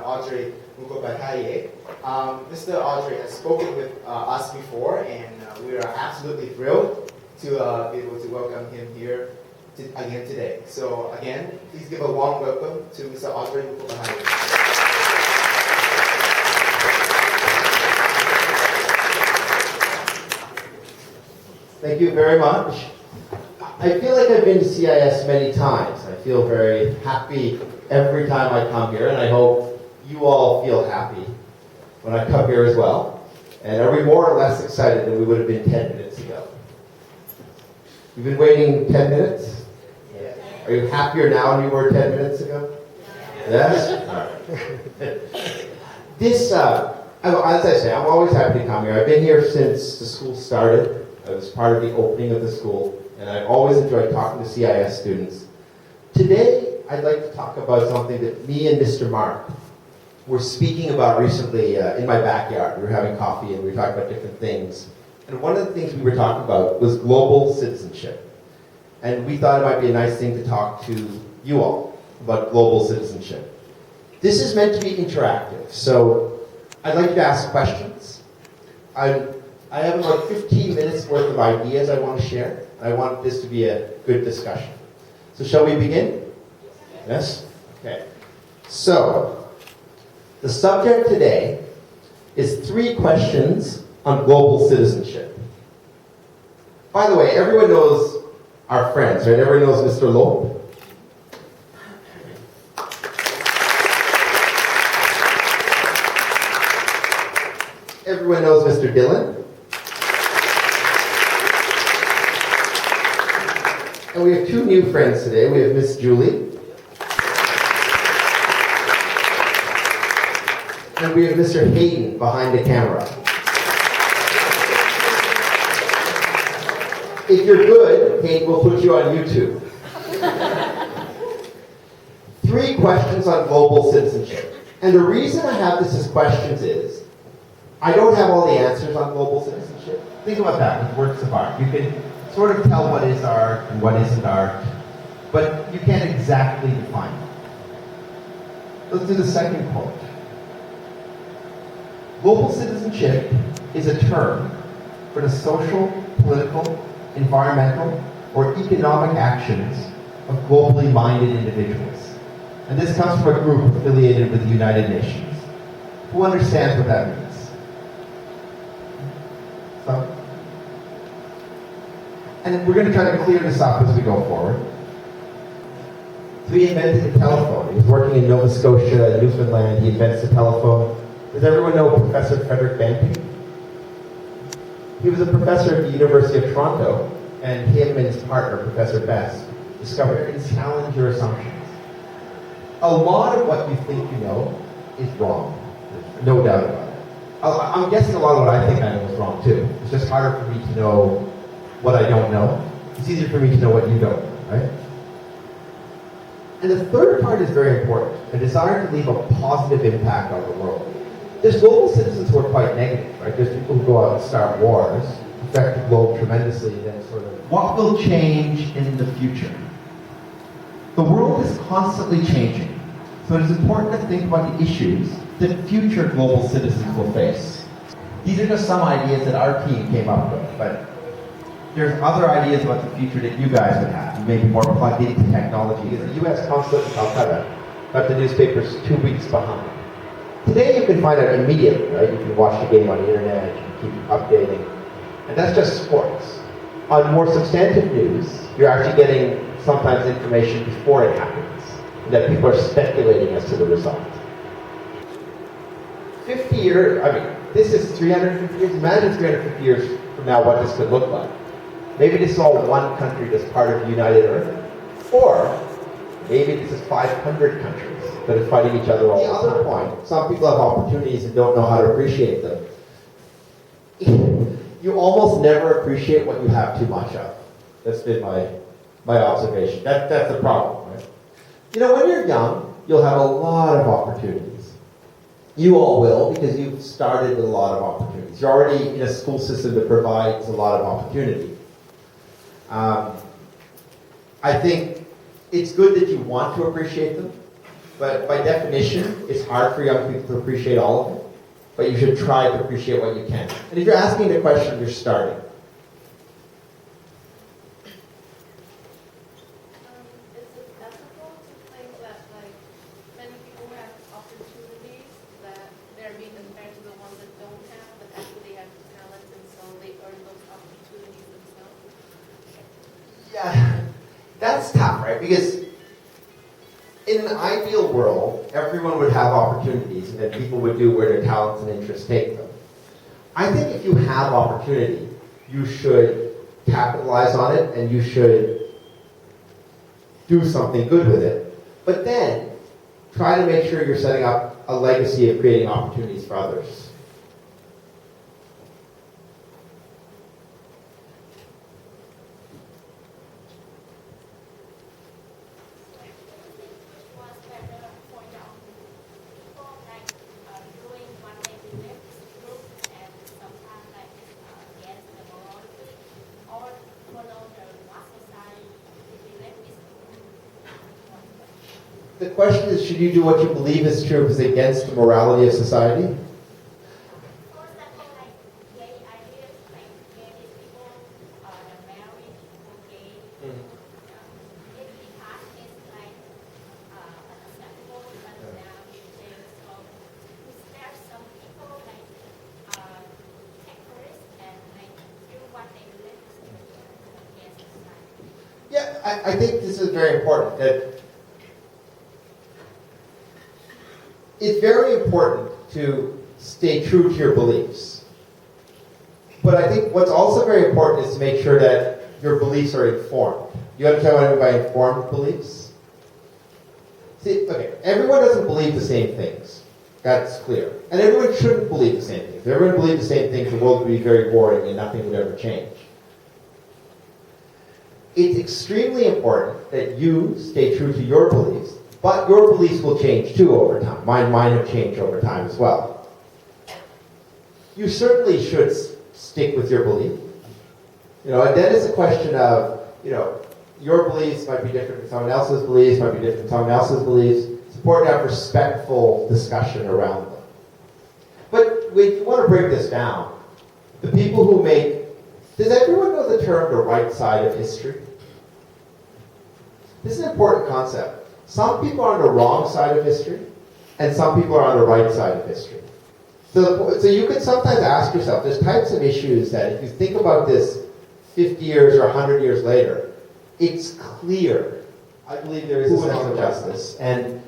Audrey Mukhopadhyay. Mr. Audrey has spoken with us before, and we are absolutely thrilled to be able to welcome him here again today. So again, please give a warm welcome to Mr. Audrey Mukhopadhyay. Thank you very much. I feel like I've been to CIS many times. I feel very happy every time I come here, and I hope you all feel happy when I come here as well. And are we more or less excited than we would have been 10 minutes ago? You've been waiting 10 minutes? Yeah. Are you happier now than you were 10 minutes ago? Yes? All right. This, as I say, I'm always happy to come here. I've been here since the school started. I was part of the opening of the school, and I've always enjoyed talking to CIS students. Today, I'd like to talk about something that me and Mr. Mark were speaking about recently in my backyard. We were having coffee and we were talking about different things. And one of the things we were talking about was global citizenship. And we thought it might be a nice thing to talk to you all about global citizenship. This is meant to be interactive, so I'd like you to ask questions. I have about 15 minutes worth of ideas I want to share. I want this to be a good discussion. So shall we begin? Yes? Okay. So, the subject today is 3 questions on global citizenship. By the way, everyone knows our friends, right? Everyone knows Mr. Loeb. Everyone knows Mr. Dillon. And we have 2 new friends today. We have Miss Julie. And we have Mr. Hayden behind the camera. If you're good, Hayden will put you on YouTube. 3 questions on global citizenship. And the reason I have this as questions is, I don't have all the answers on global citizenship. Think about that with works of art. You can sort of tell what is art and what isn't art, but you can't exactly define it. Let's do the second quote. Global citizenship is a term for the social, political, environmental, or economic actions of globally minded individuals. And this comes from a group affiliated with the United Nations. Who understands what that means? So? And we're going to try to clear this up as we go forward. So he invented the telephone. He was working in Nova Scotia, Newfoundland. He invents the telephone. Does everyone know Professor Frederick Banting? He was a professor at the University of Toronto, and him and his partner, Professor Best, discovered you can challenge your assumptions. A lot of what you think you know is wrong. There's no doubt about it. I'm guessing a lot of what I think I know is wrong too. It's just harder for me to know what I don't know. It's easier for me to know what you don't know, right? And the third part is very important, a desire to leave a positive impact on the world. There's global citizens who are quite negative, right? There's people who go out and start wars, affect the globe tremendously, and then sort of, what will change in the future? The world is constantly changing, so it is important to think about the issues that future global citizens will face. These are just some ideas that our team came up with, but there's other ideas about the future that you guys would have. You may be more plugged into technology. The U.S. consulate in Calcutta got the newspapers 2 weeks behind. Today you can find out immediately, right? You can watch the game on the internet, you can keep updating. And that's just sports. On more substantive news, you're actually getting sometimes information before it happens, that people are speculating as to the result. 50 years, this is 350 years. Imagine 350 years from now what this could look like. Maybe this is all one country that's part of United Earth. Or maybe this is 500 countries that are fighting each other all the time. The other point, some people have opportunities and don't know how to appreciate them. You almost never appreciate what you have too much of. That's been my observation. That's the problem, right? You know, when you're young, you'll have a lot of opportunities. You all will, because you've started with a lot of opportunities. You're already in a school system that provides a lot of opportunity. I think it's good that you want to appreciate them, But by definition, it's hard for young people to appreciate all of it. But you should try to appreciate what you can. And if you're asking the question, you're starting. Is it ethical to think that like many people have opportunities that they're being compared to the ones that don't have, but actually have talent and so they earn those opportunities themselves? Yeah, that's tough, right? Because in an ideal world, everyone would have opportunities and then people would do where their talents and interests take them. I think if you have opportunity, you should capitalize on it and you should do something good with it. But then, try to make sure you're setting up a legacy of creating opportunities for others. The question is, should you do what you believe is true if it's against the morality of society? Yeah, I think this is very important. That it's very important to stay true to your beliefs. But I think what's also very important is to make sure that your beliefs are informed. You understand what I mean by informed beliefs? See, okay, everyone doesn't believe the same things. That's clear. And everyone shouldn't believe the same things. If everyone believed the same things, the world would be very boring and nothing would ever change. It's extremely important that you stay true to your beliefs, but your beliefs will change too over time. Mine have changed over time as well. You certainly should stick with your belief. And then it's a question of, your beliefs might be different from someone else's beliefs, might be different from someone else's beliefs. It's important to have respectful discussion around them. But if you want to break this down, the people who does everyone know the term the right side of history? This is an important concept. Some people are on the wrong side of history, and some people are on the right side of history. So you could sometimes ask yourself, there's types of issues that if you think about this 50 years or 100 years later, it's clear. I believe there is a sense of justice. And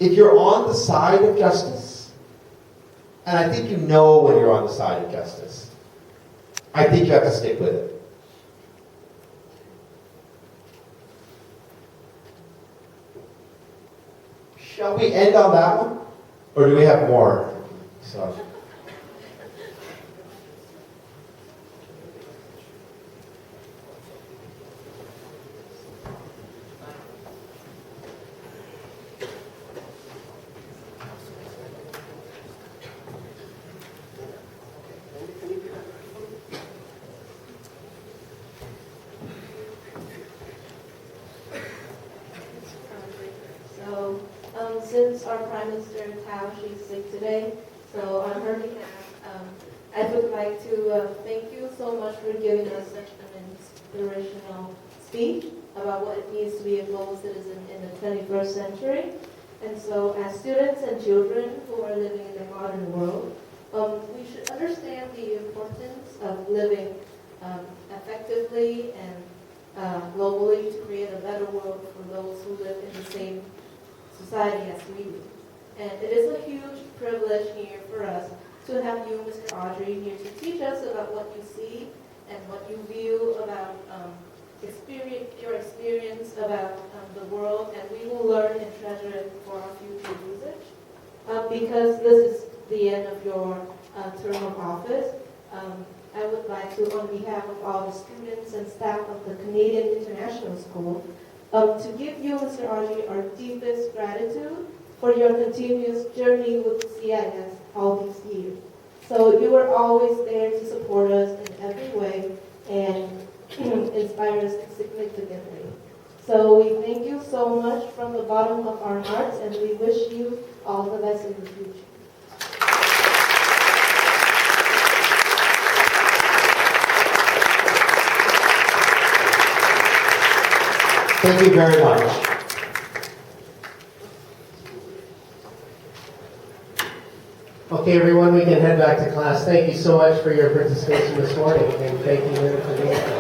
if you're on the side of justice, and I think you know when you're on the side of justice, I think you have to stick with it. Shall we end on that one? Or do we have more? So. Since our Prime Minister Tao, she's sick today, so on her behalf, I would like to thank you so much for giving us such an inspirational speech about what it means to be a global citizen in the 21st century. And so as students and children who are living in the modern world, we should understand the importance of living effectively and globally to create a better world for those who live in the same society as we do. And it is a huge privilege here for us to have you, Mr. Audrey, here to teach us about what you see and what you view about your experience about the world, and we will learn and treasure it for our future usage. Because this is the end of your term of office, I would like to, on behalf of all the students and staff of the Canadian International School, to give you, Mr. Audrey, our deepest gratitude for your continuous journey with CIS all these years. So you were always there to support us in every way and inspire us significantly. So we thank you so much from the bottom of our hearts, and we wish you all the best in the future. Thank you very much. Okay, everyone, we can head back to class. Thank you so much for your participation this morning, and thank you for being here.